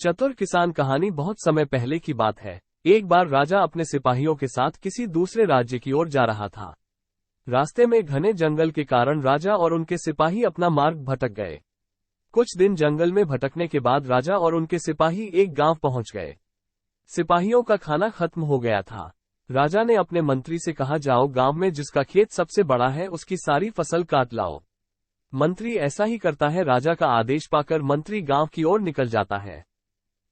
चतुर किसान कहानी बहुत समय पहले की बात है। एक बार राजा अपने सिपाहियों के साथ किसी दूसरे राज्य की ओर जा रहा था। रास्ते में घने जंगल के कारण राजा और उनके सिपाही अपना मार्ग भटक गए। कुछ दिन जंगल में भटकने के बाद राजा और उनके सिपाही एक गांव पहुंच गए। सिपाहियों का खाना खत्म हो गया था। राजा ने अपने मंत्री से कहा, जाओ गांव में जिसका खेत सबसे बड़ा है उसकी सारी फसल काट लाओ। मंत्री ऐसा ही करता है। राजा का आदेश पाकर मंत्री गांव की ओर निकल जाता है।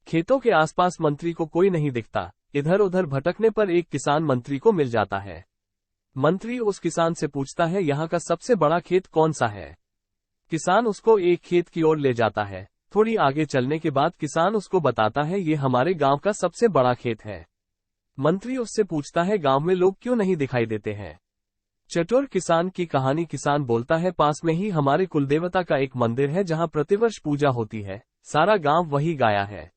खेतों के आसपास मंत्री को कोई नहीं दिखता। इधर उधर भटकने पर एक किसान मंत्री को मिल जाता है। मंत्री उस किसान से पूछता है, यहाँ का सबसे बड़ा खेत कौन सा है? किसान उसको एक खेत की ओर ले जाता है। थोड़ी आगे चलने के बाद किसान उसको बताता है, ये हमारे गांव का सबसे बड़ा खेत है। मंत्री उससे पूछता है, गांव में लोग क्यों नहीं दिखाई देते हैं? चतुर किसान की कहानी। किसान बोलता है, पास में ही हमारे कुलदेवता का एक मंदिर है जहां प्रतिवर्ष पूजा होती है। सारा गांव वही गया है।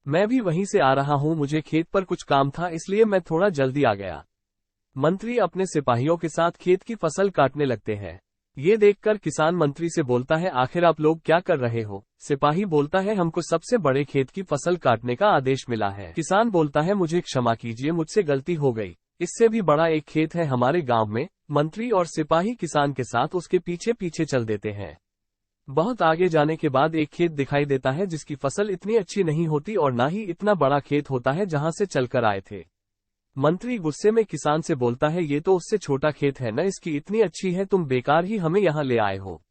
मैं भी वहीं से आ रहा हूं। मुझे खेत पर कुछ काम था इसलिए मैं थोड़ा जल्दी आ गया। मंत्री अपने सिपाहियों के साथ खेत की फसल काटने लगते हैं। ये देखकर किसान मंत्री से बोलता है, आखिर आप लोग क्या कर रहे हो? सिपाही बोलता है, हमको सबसे बड़े खेत की फसल काटने का आदेश मिला है। किसान बोलता है, मुझे क्षमा कीजिए, मुझसे गलती हो गई। इससे भी बड़ा एक खेत है हमारे गांव में। मंत्री और सिपाही किसान के साथ उसके पीछे पीछे चल देते हैं। बहुत आगे जाने के बाद एक खेत दिखाई देता है जिसकी फसल इतनी अच्छी नहीं होती और ना ही इतना बड़ा खेत होता है जहां से चलकर आए थे। मंत्री गुस्से में किसान से बोलता है, ये तो उससे छोटा खेत है न, इसकी इतनी अच्छी है, तुम बेकार ही हमें यहाँ ले आए हो।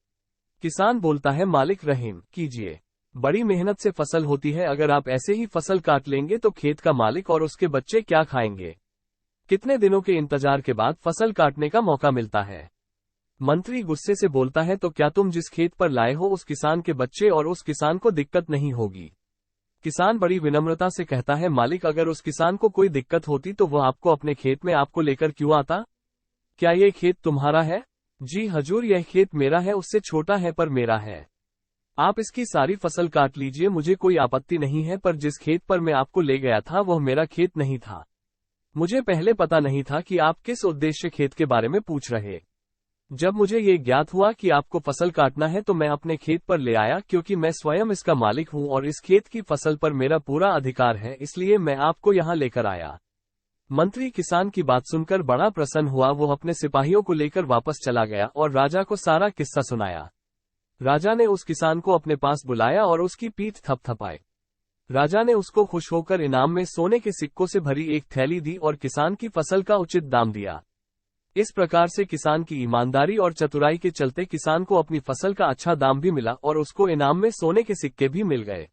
किसान बोलता है, मालिक रहम कीजिए, बड़ी मेहनत से फसल होती है, अगर आप ऐसे ही फसल काट लेंगे तो खेत का मालिक और उसके बच्चे क्या खाएंगे? कितने दिनों के इंतजार के बाद फसल काटने का मौका मिलता है। मंत्री गुस्से से बोलता है, तो क्या तुम जिस खेत पर लाए हो उस किसान के बच्चे और उस किसान को दिक्कत नहीं होगी? किसान बड़ी विनम्रता से कहता है, मालिक अगर उस किसान को कोई दिक्कत होती तो वह आपको अपने खेत में आपको लेकर क्यों आता? क्या ये खेत तुम्हारा है? जी हजूर, यह खेत मेरा है, उससे छोटा है पर मेरा है। आप इसकी सारी फसल काट लीजिए, मुझे कोई आपत्ति नहीं है, पर जिस खेत पर मैं आपको ले गया था वह मेरा खेत नहीं था। मुझे पहले पता नहीं था कि आप किस उद्देश्य खेत के बारे में पूछ रहे। जब मुझे ये ज्ञात हुआ कि आपको फसल काटना है तो मैं अपने खेत पर ले आया, क्योंकि मैं स्वयं इसका मालिक हूं और इस खेत की फसल पर मेरा पूरा अधिकार है, इसलिए मैं आपको यहाँ लेकर आया। मंत्री किसान की बात सुनकर बड़ा प्रसन्न हुआ। वो अपने सिपाहियों को लेकर वापस चला गया और राजा को सारा किस्सा सुनाया। राजा ने उस किसान को अपने पास बुलाया और उसकी पीठ थपथपाई। राजा ने उसको खुश होकर इनाम में सोने के सिक्कों से भरी एक थैली दी और किसान की फसल का उचित दाम दिया। इस प्रकार से किसान की ईमानदारी और चतुराई के चलते किसान को अपनी फसल का अच्छा दाम भी मिला और उसको इनाम में सोने के सिक्के भी मिल गए।